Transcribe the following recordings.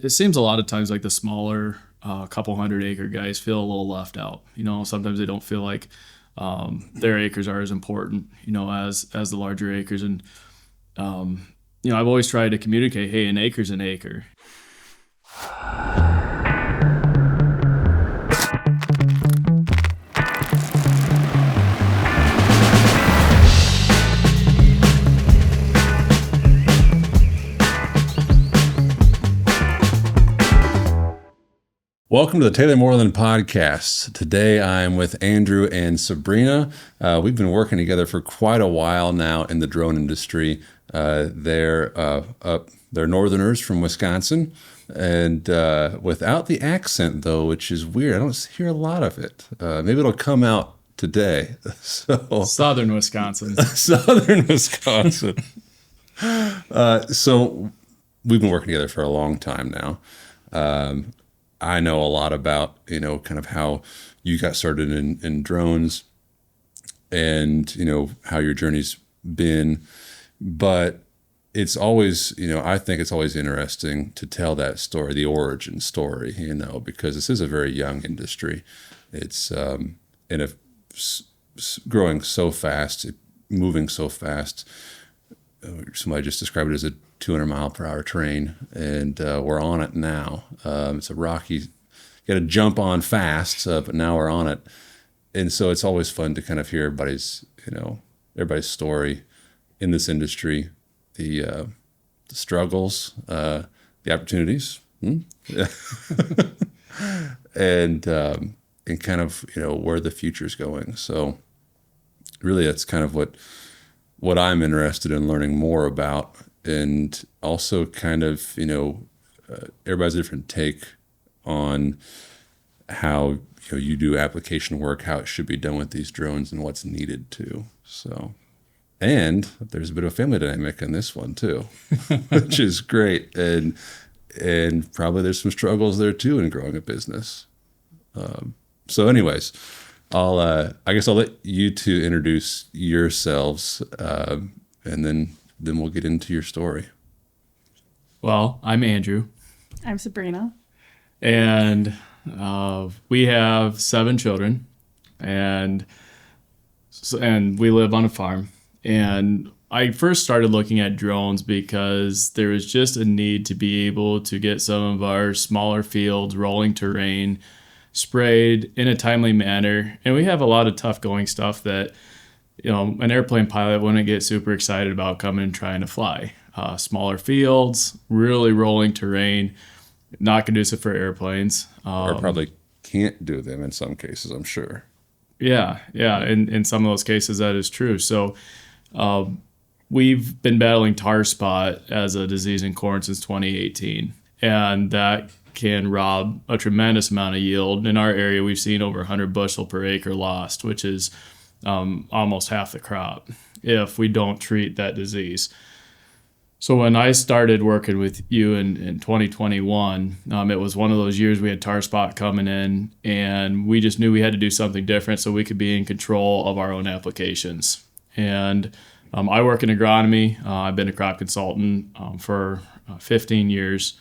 it seems a lot of times like the smaller couple 100 acre guys feel a little left out. Sometimes they don't feel like their acres are as important, as the larger acres. And I've always tried to communicate, hey, an acre's an acre. Welcome to the Taylor Moreland Podcast. Today I'm with Andrew and Sabrina. We've been working together for quite a while now in the drone industry. They're Northerners from Wisconsin, and without the accent though, which is weird. I don't hear a lot of it. Maybe it'll come out today. So Southern Wisconsin. Southern Wisconsin. So we've been working together for a long time now. I know a lot about, kind of how you got started in drones and, how your journey's been. But it's always, I think it's always interesting to tell that story, the origin story, because this is a very young industry. It's growing so fast, moving so fast. Somebody just described it as a 200-mile-per-hour train, and we're on it now. It's a rocky, got to jump on fast, but now we're on it. And so it's always fun to kind of hear everybody's story in this industry, the struggles, the opportunities, and kind of where the future's going. So really, that's kind of what I'm interested in learning more about. And also kind of, everybody's different take on how you do application work, how it should be done with these drones and what's needed to. So, and there's a bit of family dynamic in this one too, which is great. And probably there's some struggles there too in growing a business. So anyways, I guess I'll let you two introduce yourselves, and then we'll get into your story. Well, I'm Andrew. I'm Sabrina. And we have 7 children, and we live on a farm. And I first started looking at drones because there was just a need to be able to get some of our smaller fields, rolling terrain, sprayed in a timely manner. And we have a lot of tough going stuff that an airplane pilot wouldn't get super excited about coming and trying to fly. Smaller fields, really rolling terrain, not conducive for airplanes. Or probably can't do them in some cases, I'm sure. Yeah. In some of those cases, that is true. So we've been battling tar spot as a disease in corn since 2018. And that can rob a tremendous amount of yield. In our area, we've seen over 100 bushel per acre lost, which is almost half the crop if we don't treat that disease. So when I started working with you in 2021, it was one of those years we had tar spot coming in, and we just knew we had to do something different so we could be in control of our own applications. And I work in agronomy. I've been a crop consultant for 15 years,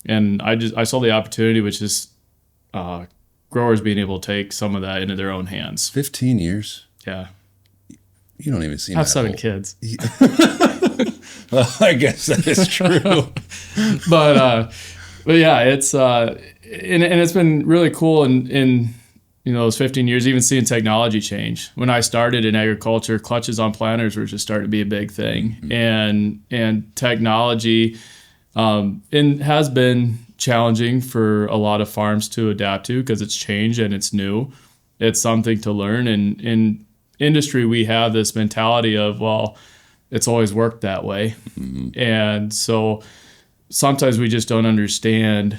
and I saw the opportunity, which is growers being able to take some of that into their own hands. 15 years? Yeah. You don't even seem I have that 7 old. kids. Well, I guess that is true. but yeah, it's and it's been really cool in those 15 years, even seeing technology change. When I started in agriculture, clutches on planters were just starting to be a big thing, and technology has been challenging for a lot of farms to adapt to because it's changed and it's new. It's something to learn, and in industry we have this mentality of, well, it's always worked that way. Mm-hmm. And so sometimes we just don't understand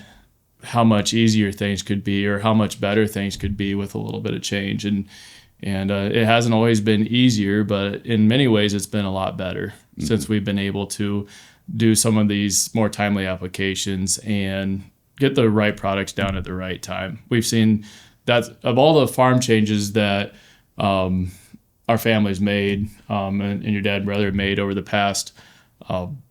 how much easier things could be or how much better things could be with a little bit of change. And it hasn't always been easier, but in many ways it's been a lot better since we've been able to do some of these more timely applications and get the right products down at the right time. We've seen that of all the farm changes that our family's made, and your dad and brother made over the past 10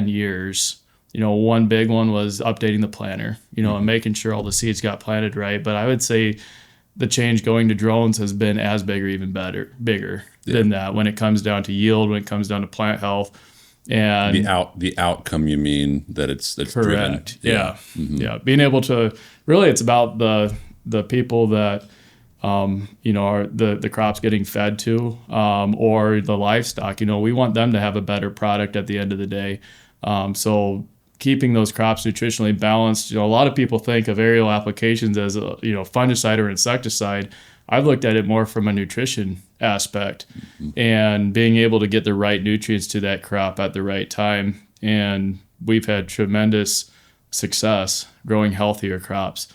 years, one big one was updating the planter, and making sure all the seeds got planted right. But I would say the change going to drones has been as big or even bigger than that when it comes down to yield, when it comes down to plant health. And the outcome, you mean that's correct. driven. Yeah. Yeah. Being able to really, it's about the people that, are the crops getting fed to, or the livestock, we want them to have a better product at the end of the day. So keeping those crops nutritionally balanced, a lot of people think of aerial applications as a, fungicide or insecticide. I've looked at it more from a nutrition aspect and being able to get the right nutrients to that crop at the right time. And we've had tremendous success growing healthier crops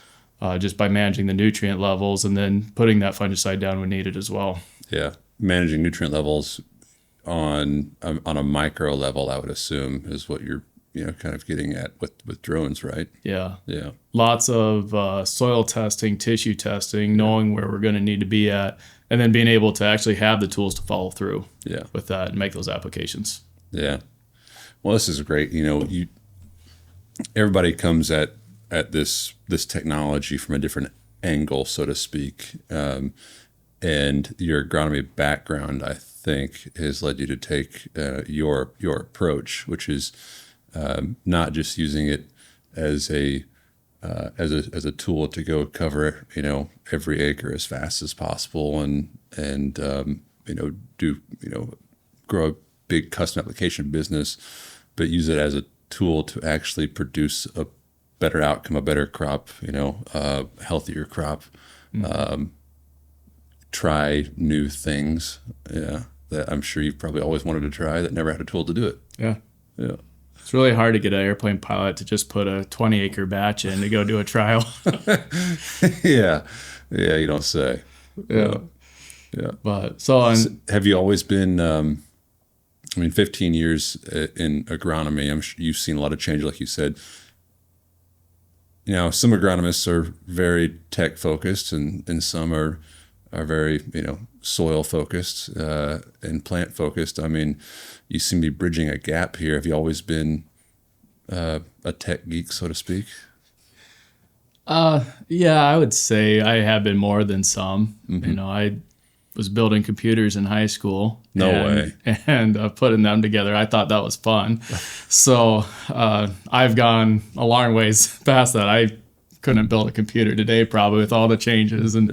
just by managing the nutrient levels and then putting that fungicide down when needed as well. Yeah. Managing nutrient levels on a micro level, I would assume, is what you're kind of getting at with drones, right? Yeah. Yeah. Lots of soil testing, tissue testing, knowing where we're going to need to be at, and then being able to actually have the tools to follow through with that and make those applications. Yeah. Well, this is great. Everybody comes at this technology from a different angle, so to speak. And your agronomy background, I think, has led you to take your approach, which is not just using it as a tool to go cover every acre as fast as possible and grow a big custom application business, but use it as a tool to actually produce a better outcome, a better crop, a healthier crop. Try new things, that I'm sure you've probably always wanted to try that never had a tool to do it. Yeah. Yeah. It's really hard to get an airplane pilot to just put a 20-acre batch in to go do a trial. Yeah. Yeah, you don't say. Yeah. Yeah. But have you always been 15 years in agronomy, I'm sure you've seen a lot of change, like you said. Some agronomists are very tech focused and some are very, soil focused and plant focused. You seem to be bridging a gap here. Have you always been a tech geek, so to speak? Yeah, I would say I have been more than some. I was building computers in high school. No way. And putting them together. I thought that was fun. So I've gone a long ways past that. I couldn't build a computer today probably with all the changes and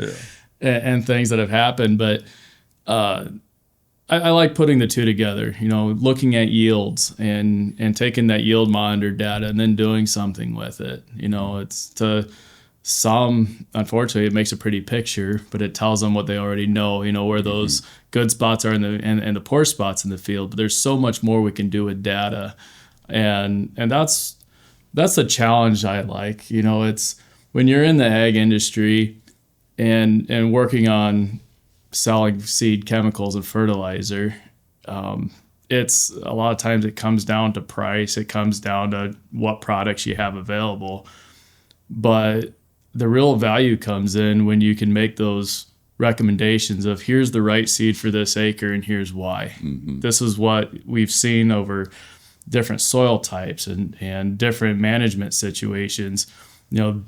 things that have happened. But I like putting the two together, looking at yields and taking that yield monitor data and then doing something with it. It's to some, unfortunately, it makes a pretty picture, but it tells them what they already know, where those good spots are and the poor spots in the field. But there's so much more we can do with data. And that's the challenge I like. It's when you're in the ag industry and working on selling seed chemicals and fertilizer, it's a lot of times it comes down to price. It comes down to what products you have available. But the real value comes in when you can make those recommendations of here's the right seed for this acre and here's why. This is what we've seen over different soil types and different management situations.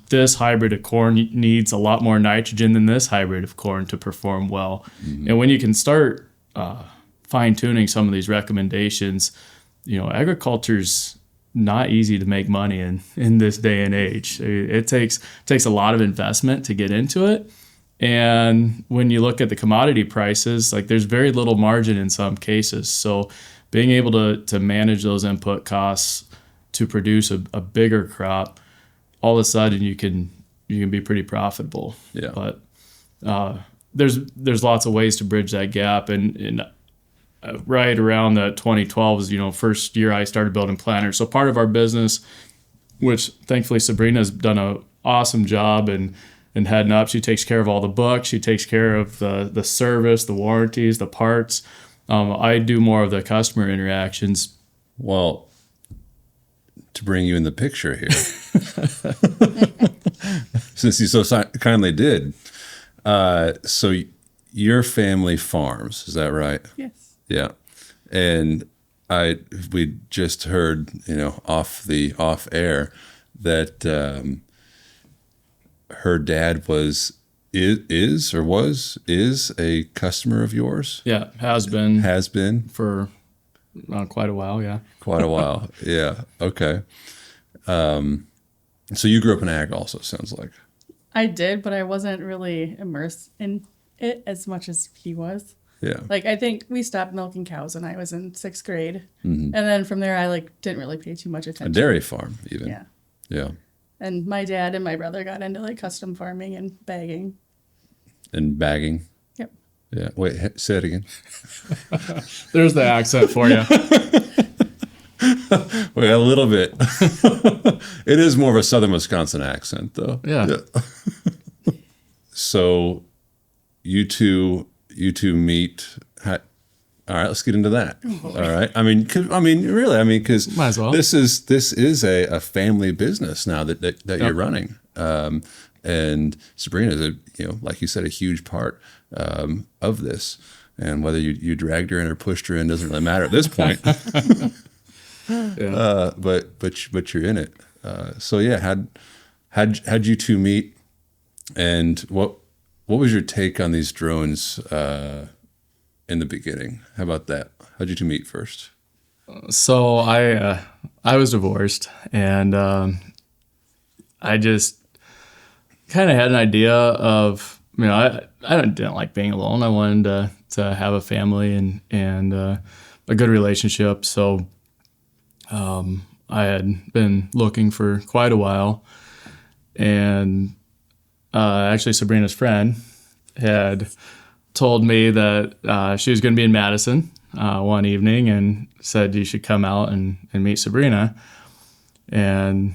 This hybrid of corn needs a lot more nitrogen than this hybrid of corn to perform well. And when you can start fine-tuning some of these recommendations, agriculture's not easy to make money in this day and age. It takes a lot of investment to get into it. And when you look at the commodity prices, there's very little margin in some cases. So being able to manage those input costs to produce a bigger crop, all of a sudden you can be pretty profitable. Yeah. But there's lots of ways to bridge that gap. And right around the 2012 was, first year I started building planters. So part of our business, which thankfully Sabrina's done an awesome job and heading up. She takes care of all the books. She takes care of the service, the warranties, the parts. I do more of the customer interactions. Well, to bring you in the picture here, since you so kindly did. So your family farms, is that right? Yes. Yeah. And we just heard, off air that her dad is a customer of yours. Yeah, has been For quite a while. Yeah, quite a while. Yeah. Okay. So you grew up in ag also, sounds like. I did, but I wasn't really immersed in it as much as he was. Yeah. Like, I think we stopped milking cows when I was in 6th grade. And then from there, I didn't really pay too much attention. A dairy farm, even. Yeah. Yeah. And my dad and my brother got into custom farming and bagging. And bagging. Yep. Yeah. Wait, say it again. there's the accent for you. Wait, a little bit. It is more of a Southern Wisconsin accent, though. Yeah. So, you two meet. All right, let's get into that. All right. Really, because Might as well. This is a family business now that you're running. And Sabrina is like you said, a huge part of this. And whether you dragged her in or pushed her in doesn't really matter at this point. Yeah. But you're in it. So yeah, how'd you two meet, and what was your take on these drones in the beginning? How about that? How'd you two meet first? So I was divorced, and I just kind of had an idea of, I didn't like being alone. I wanted to have a family and a good relationship. So I had been looking for quite a while, and actually Sabrina's friend had told me that she was going to be in Madison one evening and said you should come out and meet Sabrina. And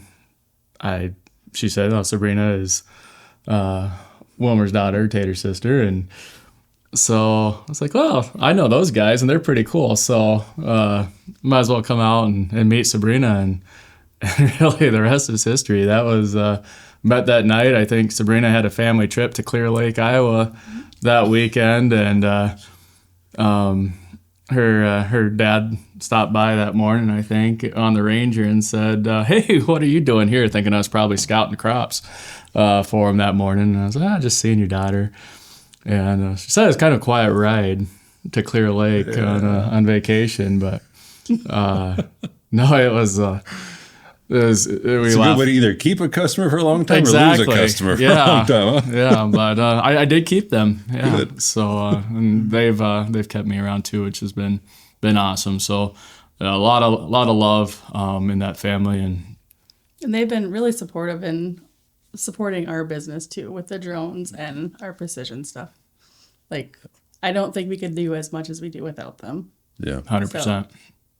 she said, "Oh, Sabrina is Wilmer's daughter, Tater's sister." And so I was like, "Well, I know those guys and they're pretty cool. So might as well come out and meet Sabrina." And really the rest is history. That was met that night. I think Sabrina had a family trip to Clear Lake, Iowa that weekend, and her dad stopped by that morning, I think, on the Ranger and said, "Hey, what are you doing here?" Thinking I was probably scouting crops for him that morning. And I was like, "Just seeing your daughter." And she said it was kind of a quiet ride to Clear Lake on vacation, but no, it was. It's a good way to either keep a customer for a long time or lose a customer for a long time. Huh? Yeah, but I did keep them. Yeah, good. So and they've kept me around too, which has been awesome. So a lot of love in that family, and they've been really supportive in supporting our business too with the drones and our precision stuff. I don't think we could do as much as we do without them. Yeah, 100%.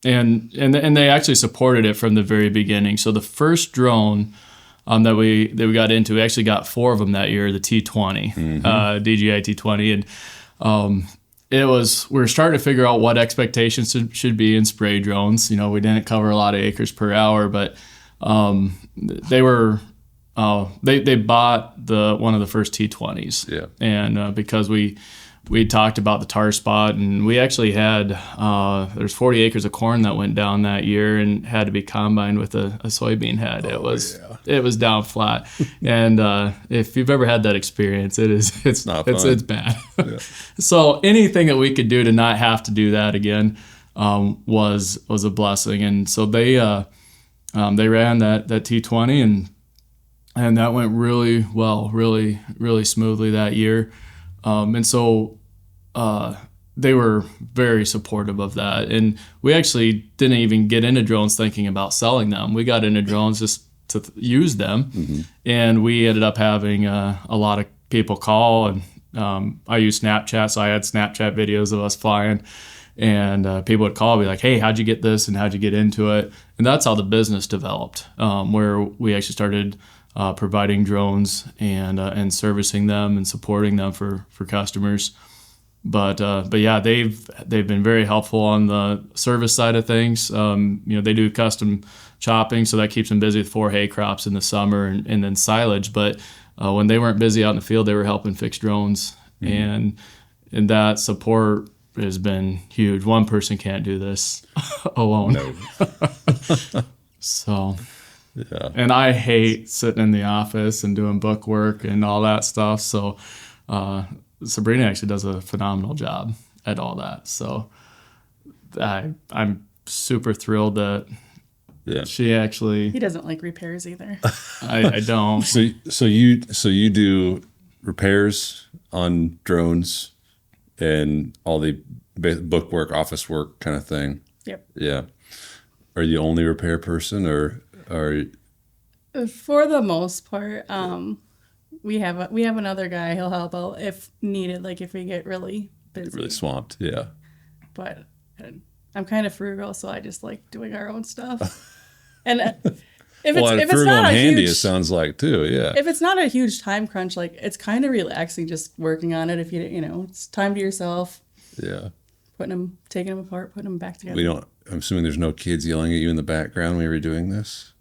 And they actually supported it from the very beginning. So the first drone that we got into, we actually got 4 of them that year, the T20, DJI T20, and we were starting to figure out what expectations should be in spray drones. We didn't cover a lot of acres per hour, but they were they bought one of the first T20s. Yeah, and because we talked about the tar spot, and we actually had there's 40 acres of corn that went down that year and had to be combined with a soybean head. It was down flat, and if you've ever had that experience, it's not fun. It's bad. Yeah. So anything that we could do to not have to do that again was a blessing. And so they ran that T20, and that went really well, really really smoothly that year. And so they were very supportive of that. And we actually didn't even get into drones thinking about selling them. We got into drones just to use them. Mm-hmm. And we ended up having a lot of people call. And I use Snapchat, so I had Snapchat videos of us flying. And people would call and be like, "Hey, how'd you get this? And how'd you get into it?" And that's how the business developed, where we actually started providing drones and servicing them and supporting them for customers. But yeah, they've been very helpful on the service side of things. They do custom chopping, so that keeps them busy with 4 hay crops in the summer and then silage. But when they weren't busy out in the field, they were helping fix drones, and that support has been huge. One person can't do this alone. No. So, Yeah. and I hate sitting in the office and doing book work and all that stuff. So, Sabrina actually does a phenomenal job at all that. So, I'm super thrilled that she actually. He doesn't like repairs either. I don't. So you do repairs on drones and all the book work, office work kind of thing. Yep. Yeah. Are you the only repair person, or are For the most part, we have another guy. He'll help out if needed, like if we get really busy. really swamped? Yeah. But I'm kind of frugal, so I just like doing our own stuff. And if it's frugal not and a handy, huge, it sounds like too. Yeah. if it's not a huge time crunch, like it's kind of relaxing just working on it. If you know, it's time to yourself. Yeah. Taking them apart, putting them back together. I'm assuming there's no kids yelling at you in the background when you were doing this.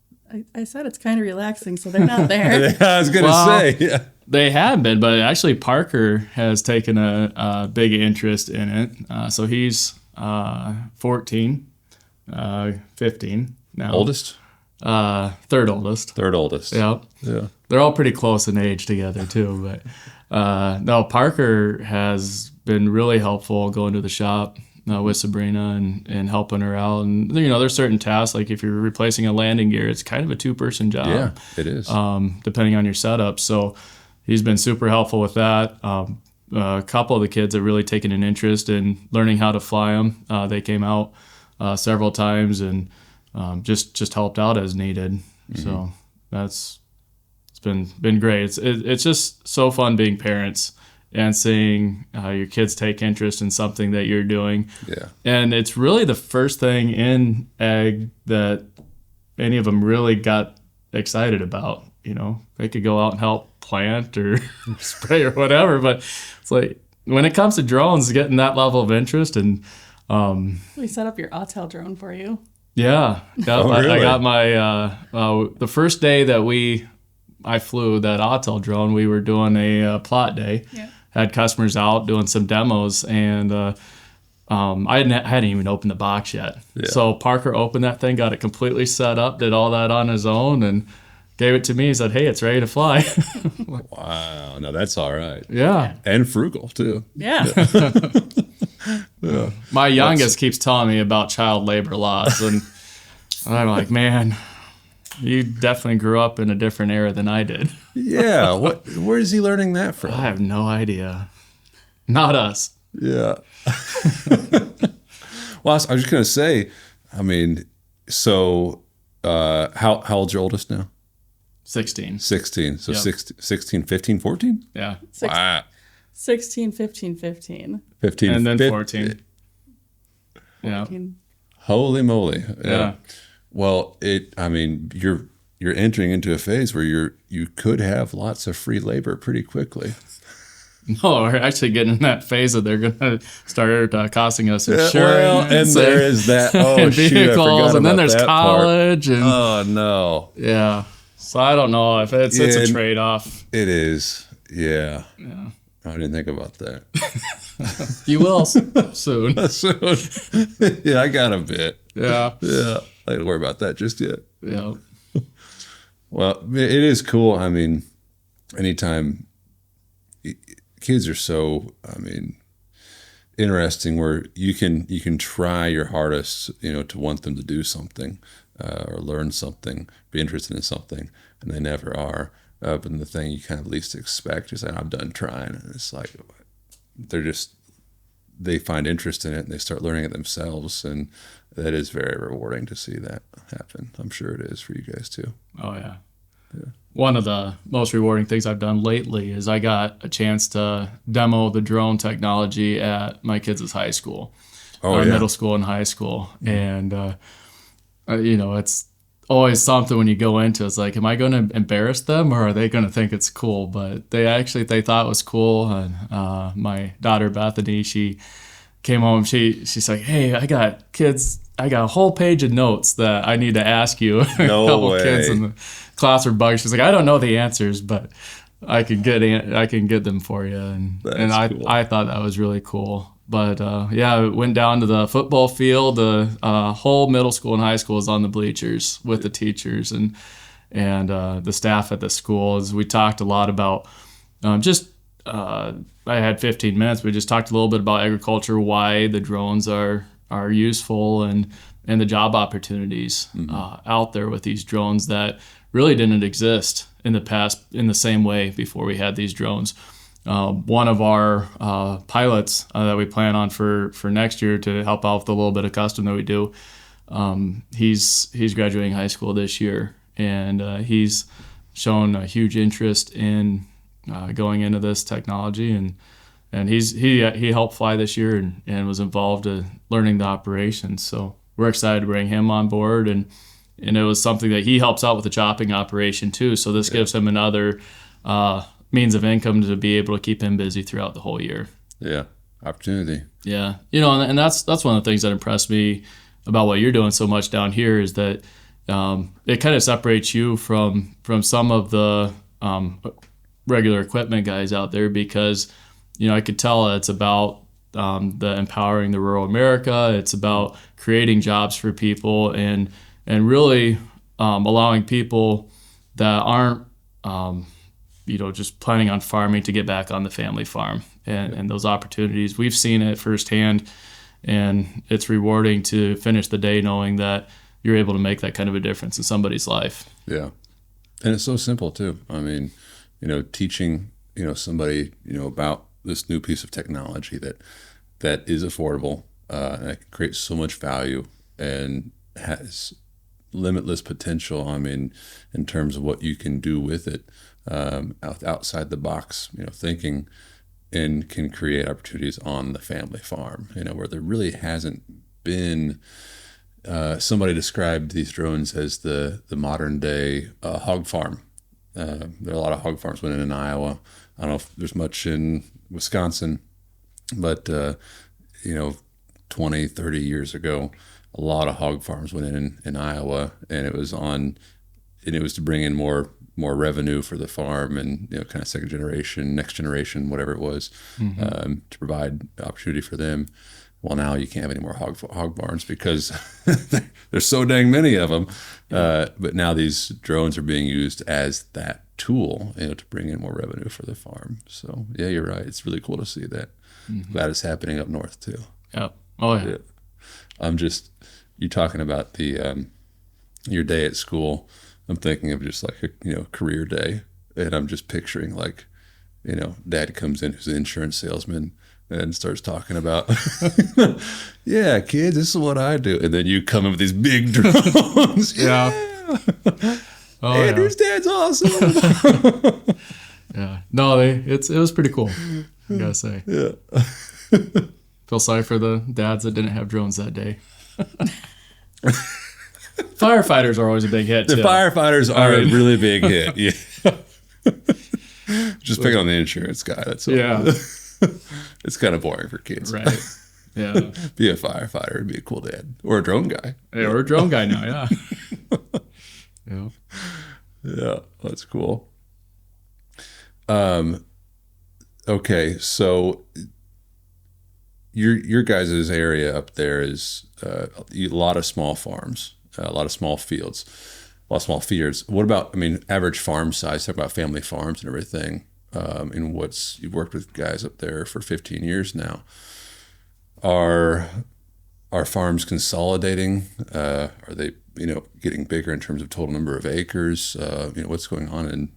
I said it's kind of relaxing, so they're not there. I was gonna say, yeah. They have been, but actually Parker has taken a big interest in it. So he's 14, 15 now. Oldest? Third oldest. Third oldest. Yep. Yeah. They're all pretty close in age together too. But no, Parker has been really helpful going to the shop with Sabrina and helping her out. And there's certain tasks, like if you're replacing a landing gear, it's kind of a 2-person job. Yeah, it is. Depending on your setup. So he's been super helpful with that. A couple of the kids have really taken an interest in learning how to fly them. They came out several times and just helped out as needed. Mm-hmm. So it's been great. It's just so fun being parents and seeing your kids take interest in something that you're doing. Yeah. And it's really the first thing in ag that any of them really got excited about. They could go out and help plant or spray or whatever, but it's like when it comes to drones, getting that level of interest and We set up your Autel drone for you. Yeah. Really? I got my the first day that I flew that Autel drone, we were doing a plot day. Yeah. Had customers out doing some demos, and I hadn't even opened the box yet. Yeah. So Parker opened that thing, got it completely set up, did all that on his own, and gave it to me. He said, "Hey, it's ready to fly." Wow. No, that's all right. Yeah. And frugal too. Yeah. Yeah. My youngest keeps telling me about child labor laws, and I'm like, man, you definitely grew up in a different era than I did. Yeah. Where is he learning that from? I have no idea. Not us. Yeah. Well, I was just going to say, I mean, so how old's your oldest now? 16. 16. So Yep. 16, 15, 14? Yeah. Wow. 16, 15, 15. 15. And then 15. 14. Yeah. 14. Holy moly. Yeah. Well, you're entering into a phase where you could have lots of free labor pretty quickly. No, we're actually getting in that phase that they're going to start costing us insurance. Well, and there is that. Oh, and shoot, I vehicles, forgot and then about there's that college. part. And Oh, no. yeah. So I don't know if it's a Yeah. trade-off. It is. Yeah. Yeah. I didn't think about that. You will soon. Soon. Yeah, I got a bit. Yeah. Yeah. I didn't worry about that just yet. Yeah. Well, it is cool. I mean, anytime kids are so, interesting where you can try your hardest, to want them to do something or learn something, be interested in something, and they never are. But the thing you kind of least expect is that I'm done trying. And it's like they find interest in it and they start learning it themselves. And that is very rewarding to see that happen. I'm sure it is for you guys too. Oh, yeah. One of the most rewarding things I've done lately is I got a chance to demo the drone technology at my kids' high school, middle school and high school. And, it's always something when you go into it. It's like, am I going to embarrass them or are they going to think it's cool? But they thought it was cool. And my daughter, Bethany, she came home. She's like, hey, I got a whole page of notes that I need to ask you. No a couple way. kids in the class were bugged. She's like, I don't know the answers, but I can get them for you. And That's cool. I thought that was really cool. But yeah, I went down to the football field. The whole middle school and high school is on the bleachers with the teachers and the staff at the school. As we talked a lot about I had 15 minutes. We just talked a little bit about agriculture, why the drones are useful, and the job opportunities out there with these drones that really didn't exist in the past in the same way before we had these drones. One of our pilots that we plan on for next year to help out with a little bit of custom that we do, he's graduating high school this year, and he's shown a huge interest in going into this technology, and he helped fly this year and was involved in learning the operations. So we're excited to bring him on board, and it was something that he helps out with the chopping operation too. So this gives him another means of income to be able to keep him busy throughout the whole year. Yeah, opportunity. Yeah, and that's one of the things that impressed me about what you're doing so much down here is that it kind of separates you from some of the regular equipment guys out there, because I could tell it's about the empowering the rural America. It's about creating jobs for people and really allowing people that aren't just planning on farming to get back on the family farm and those opportunities. We've seen it firsthand, and it's rewarding to finish the day knowing that you're able to make that kind of a difference in somebody's life. Yeah, and it's so simple too. I mean, teaching somebody about this new piece of technology that is affordable and that can create so much value and has limitless potential. I mean, in terms of what you can do with it, outside the box, thinking, and can create opportunities on the family farm. Where there really hasn't been. Somebody described these drones as the modern day hog farm. There are a lot of hog farms went in Iowa. I don't know if there's much in Wisconsin, but 20, 30 years ago, a lot of hog farms went in Iowa, and it was to bring in more revenue for the farm, and kind of second generation, next generation, whatever it was, to provide opportunity for them. Well, now you can't have any more hog barns because there's so dang many of them. But now these drones are being used as that tool, to bring in more revenue for the farm. So yeah, you're right. It's really cool to see that. Glad it's happening up north too. Yeah. Oh yeah. You talking about the your day at school. I'm thinking of just like a career day, and I'm just picturing like, Dad comes in who's an insurance salesman and starts talking about, yeah, kids, this is what I do. And then you come in with these big drones. Yeah. Oh, Andrew's dad's awesome. Yeah. No, it was pretty cool, I gotta say. Yeah. Feel sorry for the dads that didn't have drones that day. Firefighters are always a big hit, too. The firefighters are a really big hit. Yeah. Just picking on the insurance guy. That's all. Yeah. It's kind of boring for kids. Right. Yeah. Be a firefighter, be a cool dad. Or a drone guy. Hey, or a drone guy now, yeah. Yeah. Yeah, that's cool. Okay, so your guys' area up there is a lot of small farms, a lot of small fields, a lot of small feeders. What about, average farm size? Talk about family farms and everything. And you've worked with guys up there for 15 years now. Are farms consolidating? Are they, getting bigger in terms of total number of acres? What's going on in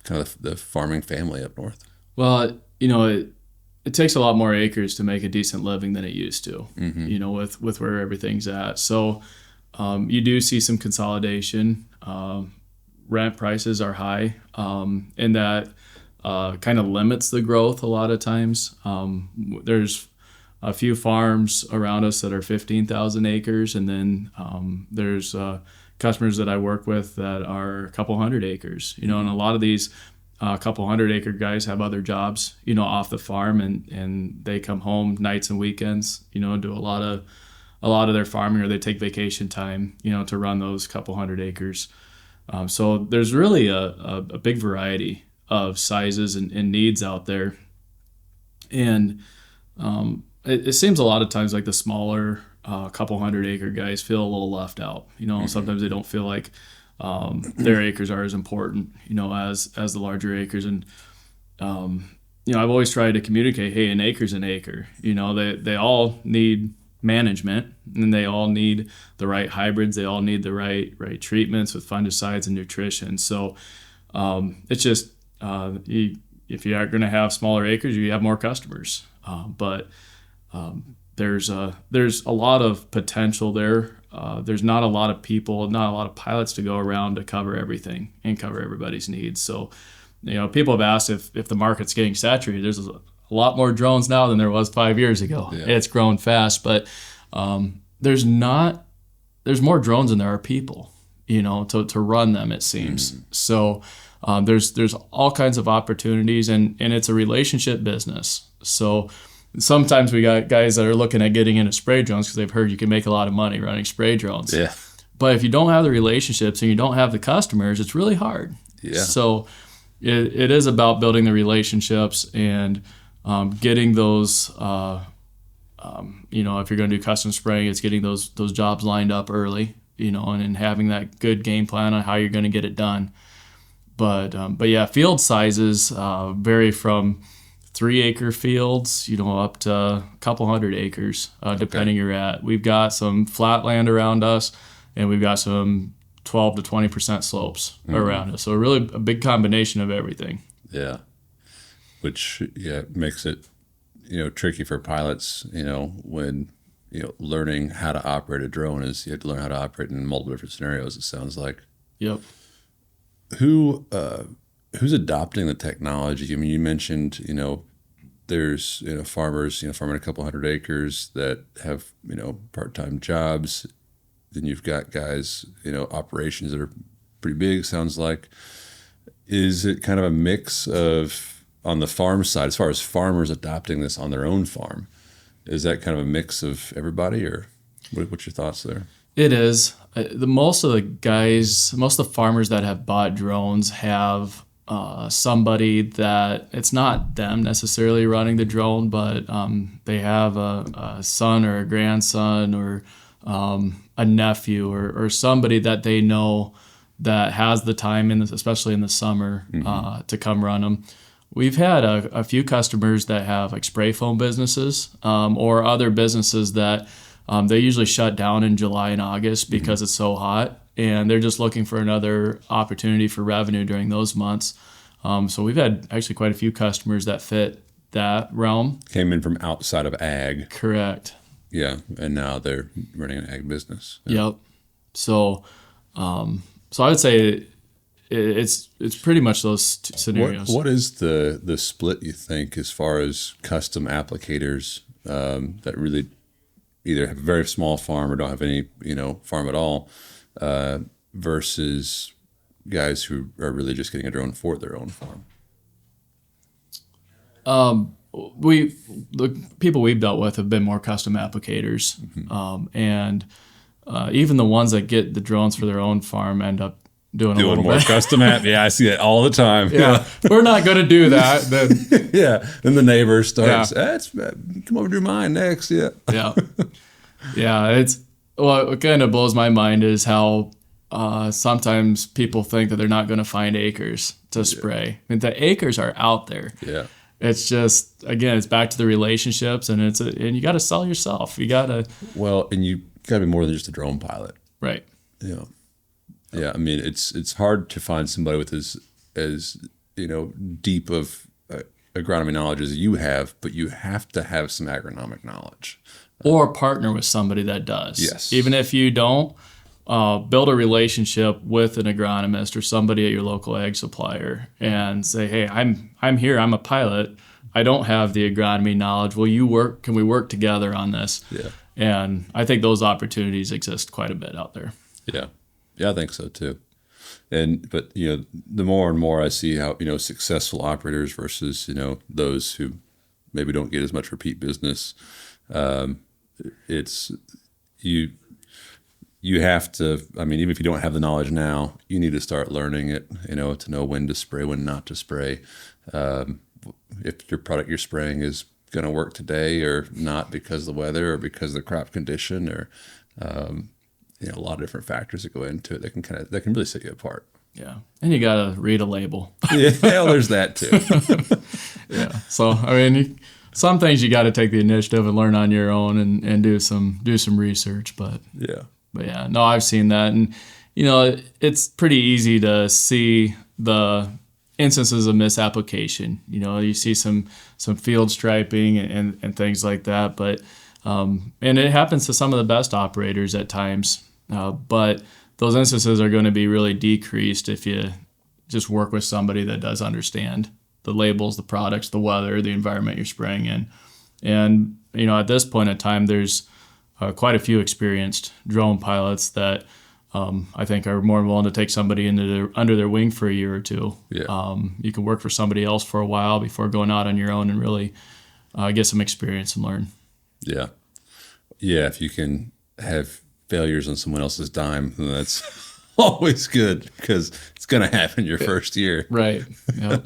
kind of the farming family up north? Well, it takes a lot more acres to make a decent living than it used to, with where everything's at. So you do see some consolidation. Rent prices are high, and that kind of limits the growth a lot of times. There's a few farms around us that are 15,000 acres, and then there's customers that I work with that are a couple hundred acres. And a lot of these couple hundred acre guys have other jobs, off the farm, and they come home nights and weekends, and do a lot of their farming, or they take vacation time, to run those couple hundred acres. So there's really a big variety of sizes and needs out there. And it seems a lot of times like the smaller couple 100-acre guys feel a little left out. Sometimes they don't feel like their acres are as important, as the larger acres. And I've always tried to communicate, hey, an acre's an acre. They all need management, and they all need the right hybrids. They all need the right treatments with fungicides and nutrition. So it's just if you are going to have smaller acres, you have more customers. But there's a lot of potential there. There's not a lot of people, not a lot of pilots to go around to cover everything and cover everybody's needs. So, people have asked if the market's getting saturated. There's a lot more drones now than there was 5 years ago. Yeah. It's grown fast, but there's more drones than there are people, to run them, it seems. Mm-hmm. So there's all kinds of opportunities, and it's a relationship business. So sometimes we got guys that are looking at getting into spray drones because they've heard you can make a lot of money running spray drones. Yeah. But if you don't have the relationships and you don't have the customers, it's really hard. Yeah. So it is about building the relationships and getting those, if you're going to do custom spraying, it's getting those jobs lined up early, and having that good game plan on how you're going to get it done. But yeah, field sizes vary from 3-acre fields, up to a couple 100 acres, depending you're at. We've got some flat land around us, and we've got some 12 to 20% slopes around us. So really a big combination of everything. Yeah. Which makes it, tricky for pilots, when, learning how to operate a drone is you have to learn how to operate in multiple different scenarios, it sounds like. Yep. Who's adopting the technology? I mean, you mentioned, there's, farmers, farming a couple 100 acres that have, part-time jobs. Then you've got guys, operations that are pretty big, sounds like. Is it kind of a mix of, on the farm side, as far as farmers adopting this on their own farm, is that kind of a mix of everybody, or what's your thoughts there? It is. Most of the farmers that have bought drones have somebody that it's not them necessarily running the drone, but they have a son or a grandson or a nephew or somebody that they know that has the time, especially in the summer, to come run them. We've had a few customers that have like spray foam businesses or other businesses that they usually shut down in July and August because it's so hot, and they're just looking for another opportunity for revenue during those months. So we've had actually quite a few customers that fit that realm. Came in from outside of ag. Correct. Yeah, and now they're running an ag business. Yeah. Yep. So I would say it's pretty much those scenarios. What is the split, you think, as far as custom applicators that really either have a very small farm or don't have any farm at all, versus guys who are really just getting a drone for their own farm? The people we've dealt with have been more custom applicators, and even the ones that get the drones for their own farm end up doing a little more bit. Custom app. Yeah, I see it all the time. Yeah, we're not going to do that. Then then the neighbor starts. Come over and do mine next. Yeah. It's what kind of blows my mind is how sometimes people think that they're not going to find acres to spray. I mean, the acres are out there. Yeah. It's just, again, it's back to the relationships, and and you got to sell yourself. You got to. Well, and you got to be more than just a drone pilot. Right. Yeah. Yeah. I mean, it's hard to find somebody with as deep of agronomy knowledge as you have, but you have to have some agronomic knowledge. Or partner with somebody that does. Yes. Even if you don't, build a relationship with an agronomist or somebody at your local ag supplier and say, hey, I'm here, I'm a pilot. I don't have the agronomy knowledge. Will you work? Can we work together on this? Yeah. And I think those opportunities exist quite a bit out there. Yeah. Yeah, I think so too. But the more and more I see how, successful operators versus, those who maybe don't get as much repeat business, it's you have to, even if you don't have the knowledge now, you need to start learning it, to know when to spray, when not to spray. If your product you're spraying is going to work today or not because of the weather or because of the crop condition or a lot of different factors that go into it that can really set you apart. Yeah, and you gotta read a label. Yeah, well, there's that too. Yeah, so I mean, some things you got to take the initiative and learn on your own and do some research. But yeah, no, I've seen that, and it's pretty easy to see the instances of misapplication. You see some field striping and things like that, but and it happens to some of the best operators at times. But those instances are going to be really decreased if you just work with somebody that does understand the labels, the products, the weather, the environment you're spraying in. And, at this point in time, there's quite a few experienced drone pilots that I think are more willing to take somebody under their wing for a year or two. Yeah. You can work for somebody else for a while before going out on your own and really get some experience and learn. Yeah. Yeah, if you can have failures on someone else's dime, then that's always good because it's going to happen your first year. Right. Yep.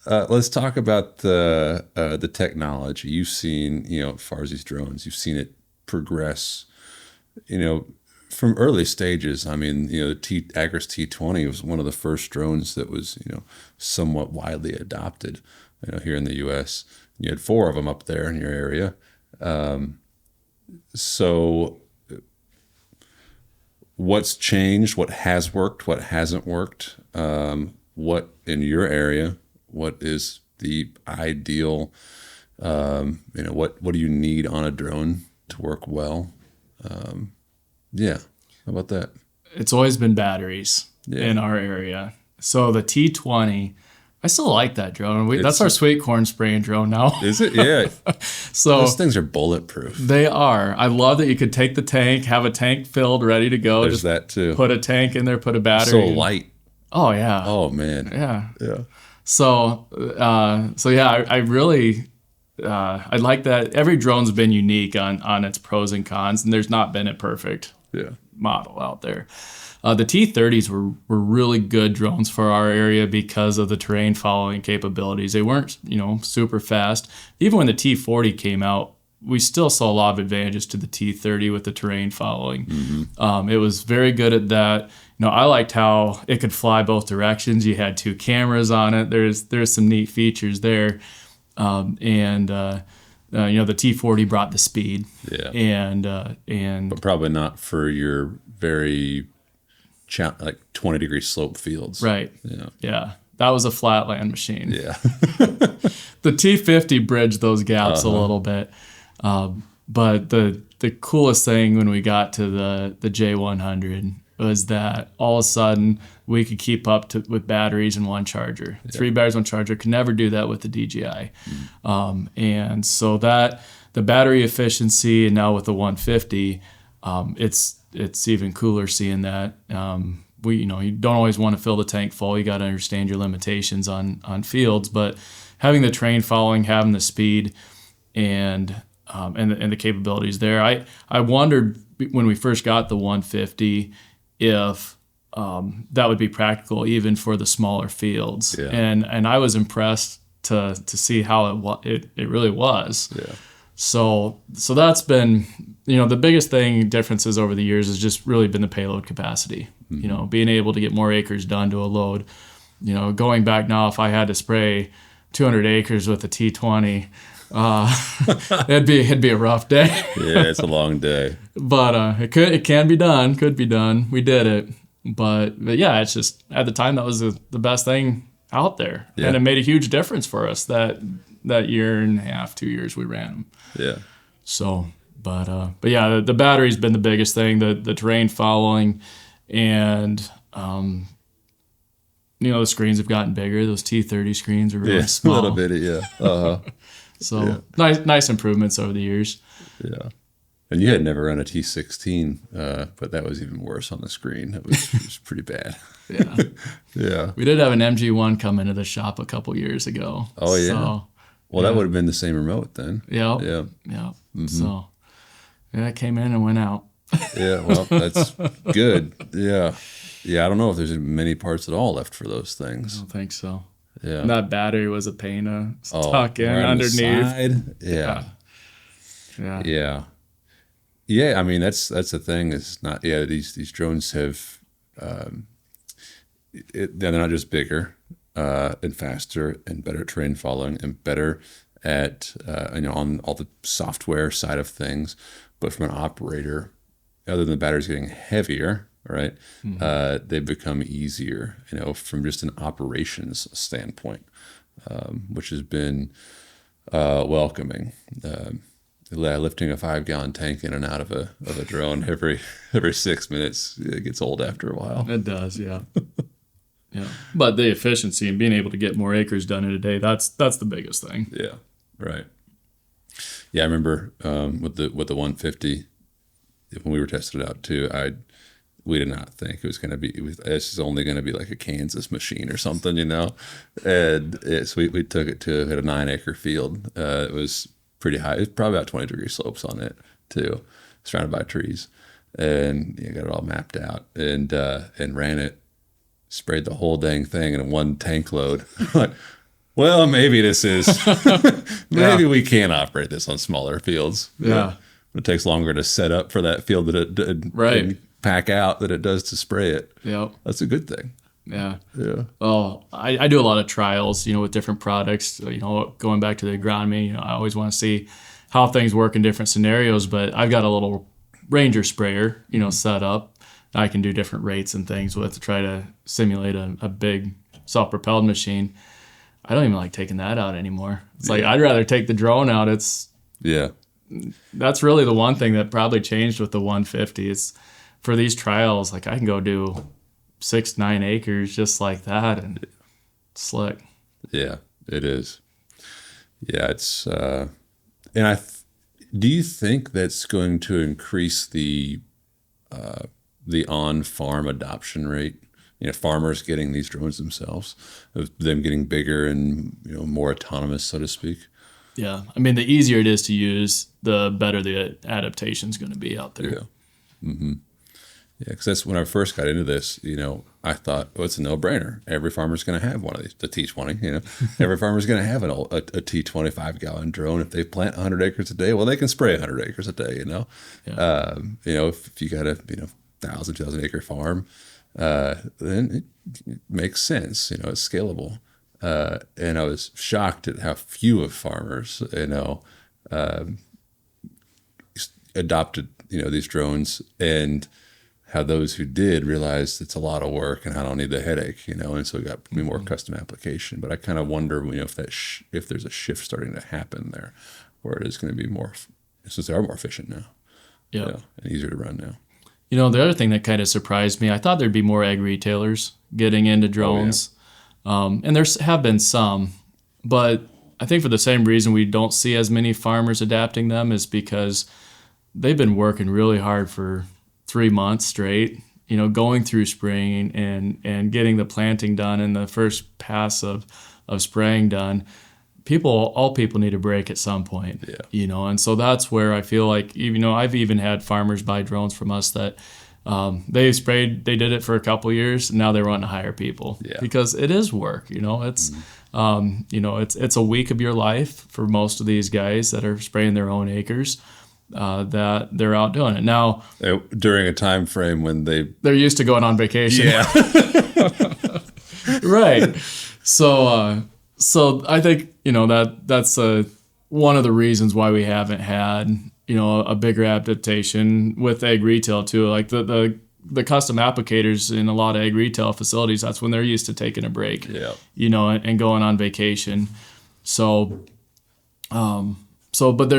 Let's talk about the technology you've seen. As far as these drones, you've seen it progress. From early stages. I mean, the Acre's T20 was one of the first drones that was somewhat widely adopted. Here in the U.S. You had 4 of them up there in your area. So what's changed? What has worked? What hasn't worked? What in your area? What is the ideal? What do you need on a drone to work well? Yeah, how about that? It's always been batteries in our area. So the T20, I still like that drone. That's our sweet corn spraying drone now. Is it? Yeah. So those things are bulletproof. They are. I love that you could take the tank, have a tank filled, ready to go. There's just that too. Put a tank in there, put a battery. So light. Oh yeah. Oh man. Yeah. Yeah. So yeah, I really, I like that. Every drone's been unique on its pros and cons, and there's not been a perfect model out there. The T30s were really good drones for our area because of the terrain following capabilities. They weren't, super fast. Even when the T40 came out, we still saw a lot of advantages to the T30 with the terrain following. Mm-hmm. It was very good at that. I liked how it could fly both directions. You had 2 cameras on it. There's some neat features there. The T40 brought the speed. Yeah. But probably not for your very 20-degree slope fields. Right. Yeah. That was a flatland machine. Yeah. The T50 bridged those gaps a little bit. But the coolest thing when we got to the J100 was that all of a sudden we could keep up with batteries and one charger. 3 batteries, 1 charger. Could never do that with the DJI. And so that the battery efficiency, and now with the 150, it's even cooler seeing that. You don't always want to fill the tank full. You got to understand your limitations on fields, but having the terrain following, having the speed, and the capabilities there. I wondered when we first got the 150 if that would be practical even for the smaller fields. Yeah. And I was impressed to see how it really was. Yeah. So that's been, the biggest differences over the years has just really been the payload capacity. Mm-hmm. Being able to get more acres done to a load. Going back now, if I had to spray 200 acres with a T20, it'd be a rough day. Yeah, it's a long day. But it can be done. Could be done. We did it. But yeah, it's just at the time that was the best thing out there, and it made a huge difference for us that year and a half, 2 years we ran them. Yeah. So, but yeah, the battery's been the biggest thing. The terrain following, and the screens have gotten bigger. Those T30 screens are really small. A little bit, yeah. Uh-huh. So nice improvements over the years. Yeah. And you had never run a T16, but that was even worse on the screen. It was pretty bad. Yeah. Yeah. We did have an MG1 come into the shop a couple years ago. Oh, yeah. So, that would have been the same remote then. Yeah. Yeah. Yeah. Mm-hmm. So, it came in and went out. Yeah, well, that's good. Yeah. Yeah, I don't know if there's many parts at all left for those things. I don't think so. Yeah. And that battery was a pain to Oh, tuck in right on the underneath. side. Yeah. Yeah. Yeah. Yeah. I mean, that's the thing is not, yeah, these drones have, they're not just bigger, and faster and better at terrain following and better at, on all the software side of things, but from an operator, other than the batteries getting heavier, right? They become easier, from just an operations standpoint, which has been welcoming. Lifting a 5-gallon tank in and out of a drone every 6 minutes, it gets old after a while. It does, yeah. Yeah. But the efficiency and being able to get more acres done in a day, that's the biggest thing. Yeah, right. Yeah, I remember with the 150 when we were testing it out too. We did not think it was going to be. This is only going to be like a Kansas machine or something, And so we took it to hit a 9-acre field. It was pretty high. It's probably about 20-degree slopes on it too, surrounded by trees, and got it all mapped out and ran it. Sprayed the whole dang thing in one tank load. Like, well, maybe this is maybe we can operate this on smaller fields. Yeah. It takes longer to set up for that field that it did and pack out than it does to spray it. Yep. That's a good thing. Yeah. Yeah. Oh, I do a lot of trials, with different products. Going back to the agronomy, I always want to see how things work in different scenarios. But I've got a little Ranger sprayer, set up. I can do different rates and things with to try to simulate a big self-propelled machine. I don't even like taking that out anymore. It's like I'd rather take the drone out. That's really the one thing that probably changed with the 150. It's for these trials, like I can go do 6-9 acres just like that, and it's slick. Yeah, it is. Yeah, it's and do you think that's going to increase the on-farm adoption rate? Farmers getting these drones themselves, of them getting bigger and more autonomous, so to speak. Yeah, I mean, the easier it is to use, the better the adaptation is going to be out there. Yeah. Mm-hmm. Yeah, because that's when I first got into this. I thought, it's a no-brainer. Every farmer's going to have one of these, the T20. Every farmer's going to have a T20 5-gallon drone. If they plant 100 acres a day, well, they can spray 100 acres a day. Yeah. If you got a 2,000 acre farm, then it makes sense. It's scalable. And I was shocked at how few of farmers, adopted, these drones, and how those who did realized it's a lot of work and I don't need the headache, and so it got to be more custom application. But I kind of wonder, if if there's a shift starting to happen there, where it is going to be more, since they are more efficient now, and easier to run now. The other thing that kind of surprised me, I thought there'd be more ag retailers getting into drones. And there have been some, but I think for the same reason we don't see as many farmers adapting them is because they've been working really hard for 3 months straight, going through spring and getting the planting done and the first pass of spraying done. All people need a break at some point, and so that's where I feel like, I've even had farmers buy drones from us that they did it for a couple years, and now they want to hire people because it is work. It's it's a week of your life for most of these guys that are spraying their own acres, that they're out doing it now during a time frame when they're used to going on vacation. Yeah. Right. So I think that's one of the reasons why we haven't had a bigger adaptation with ag retail too. Like the custom applicators in a lot of ag retail facilities, that's when they're used to taking a break, and going on vacation. So, but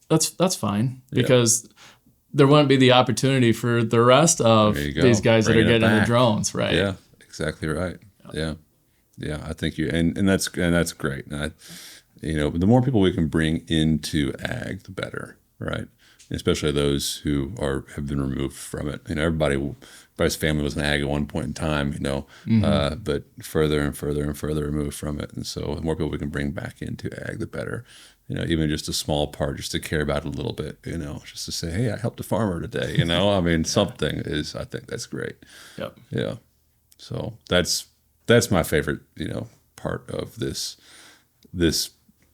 that's fine because there wouldn't be the opportunity for the rest of these guys that are getting the drones, right? Yeah, exactly right. Yeah. I think and that's great. And the more people we can bring into ag, the better, right? Especially those who have been removed from it. Everybody's family was in ag at one point in time, but further and further and further removed from it. And so the more people we can bring back into ag, the better. Even just a small part, just to care about it a little bit, just to say, hey, I helped a farmer today, something I think that's great. Yep. Yeah. So that's my favorite, part part of this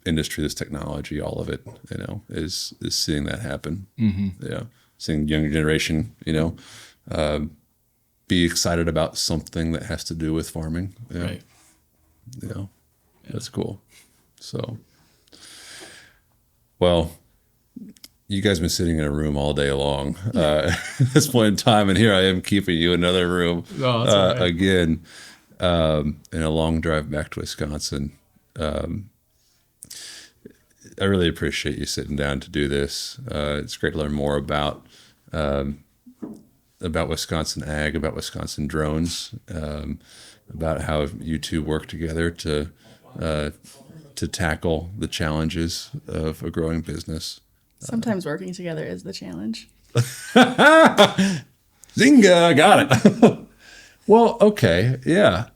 industry, this technology, all of it, is seeing that happen. Yeah. Seeing younger generation, be excited about something that has to do with farming. Yeah. Right. Yeah. That's cool. So, well, you guys have been sitting in a room all day long at this point in time, and here I am keeping you in another room again in a long drive back to Wisconsin. I really appreciate you sitting down to do this. It's great to learn more about Wisconsin ag, about Wisconsin drones, about how you two work together to tackle the challenges of a growing business. Sometimes working together is the challenge. Zinga, got it. Well, okay. Yeah,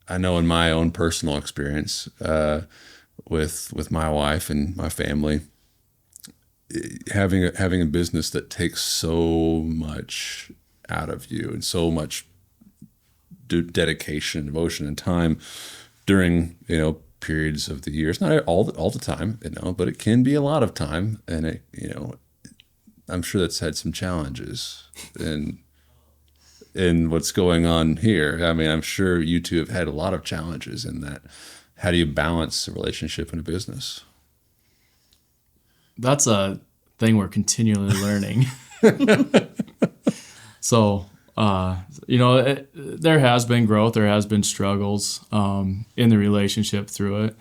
I know in my own personal experience with my wife and my family, having a business that takes so much out of you and so much dedication, devotion, and time during periods of the years, not all the time, but it can be a lot of time, and I'm sure that's had some challenges in what's going on here. I mean, I'm sure you two have had a lot of challenges in that. How do you balance a relationship in a business? That's a thing we're continually learning. So, there has been growth, there has been struggles in the relationship through it.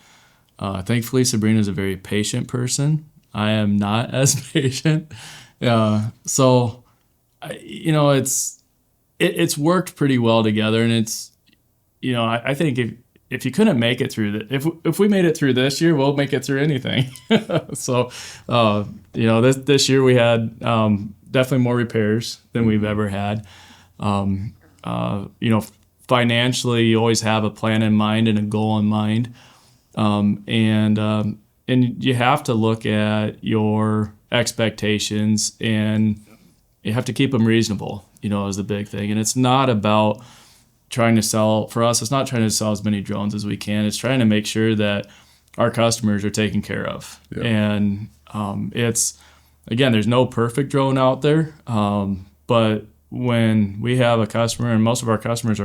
Thankfully, Sabrina is a very patient person. I am not as patient. So, it's worked pretty well together, and it's, I think if you couldn't make it through that, if we made it through this year, we'll make it through anything. So, this year we had definitely more repairs than we've ever had. Financially, you always have a plan in mind and a goal in mind, and you have to look at your expectations, and you have to keep them reasonable. Is the big thing, and it's not about trying to sell. For us, it's not trying to sell as many drones as we can. It's trying to make sure that our customers are taken care of. Yeah. And it's, again, there's no perfect drone out there, but when we have a customer, and most of our customers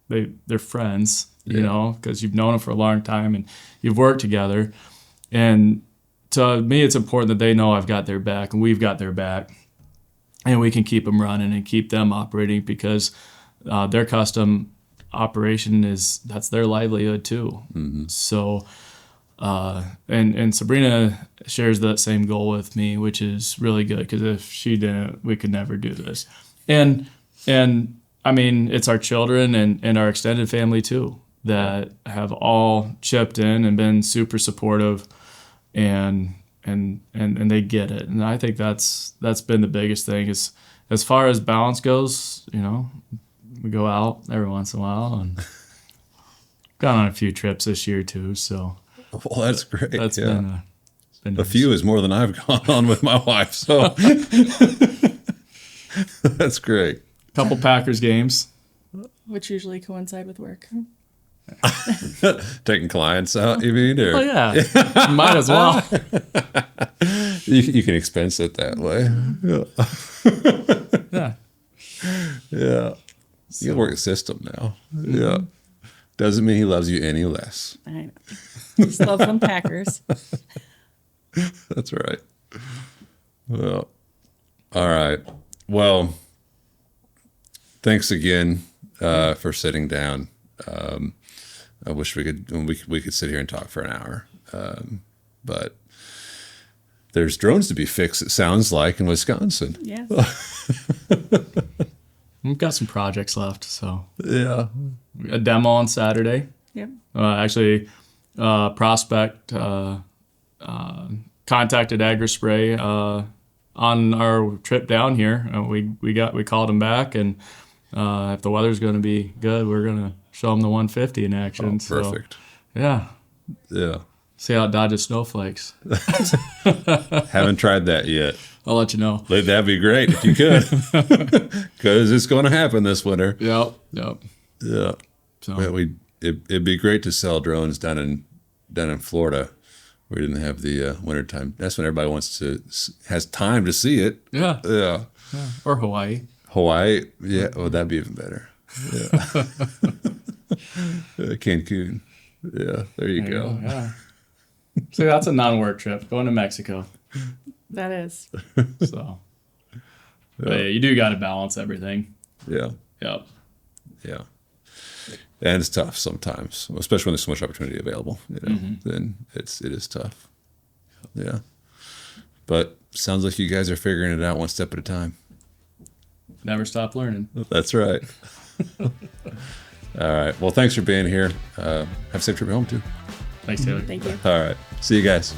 they're friends, because you've known them for a long time and you've worked together. And to me, it's important that they know I've got their back and we've got their back, and we can keep them running and keep them operating, because their custom operation that's their livelihood too. Mm-hmm. So, and Sabrina shares that same goal with me, which is really good, because if she didn't, we could never do this. And I mean, it's our children and our extended family too that have all chipped in and been super supportive, and they get it. And I think that's been the biggest thing. Is as far as balance goes, we go out every once in a while, and gone on a few trips this year too. So, well, that's great. That's been a few is more than I've gone on with my wife. So that's great. Couple Packers games, which usually coincide with work. Taking clients out, you mean? Or? Oh yeah, might as well. You can expense it that way. Yeah. Yeah. You can work the system now. Mm-hmm. Yeah. Doesn't mean he loves you any less. I know. Just love them Packers. That's right. Well, all right. Well, thanks again for sitting down. I wish we could sit here and talk for an hour, but there's drones to be fixed, it sounds like, in Wisconsin. Yeah. We've got some projects left, so yeah. A demo on Saturday. Yep. Actually, Prospect contacted Agri Spray on our trip down here. We called them back, and if the weather's going to be good, we're going to show them the 150 in action. Oh, perfect. So, yeah. Yeah. See how it dodges snowflakes. Haven't tried that yet. I'll let you know. That'd be great if you could. because it's going to happen this winter. Yep. Yeah. So But it'd be great to sell drones down in Florida. We didn't have the wintertime. That's when everybody has time to see it. yeah. Yeah. Or Hawaii. Hawaii. Yeah. Oh, that'd be even better. Yeah. Cancun. Yeah. There you go. Yeah. So that's a non-work trip, going to Mexico. That is. So but yeah, you do got to balance everything. Yeah. Yep. Yeah. And it's tough sometimes, especially when there's so much opportunity available. Then it is tough. Yeah. But sounds like you guys are figuring it out one step at a time. Never stop learning. That's right. All right. Well, thanks for being here. Have a safe trip home too. Thanks, Taylor. Thank you. All right. See you guys.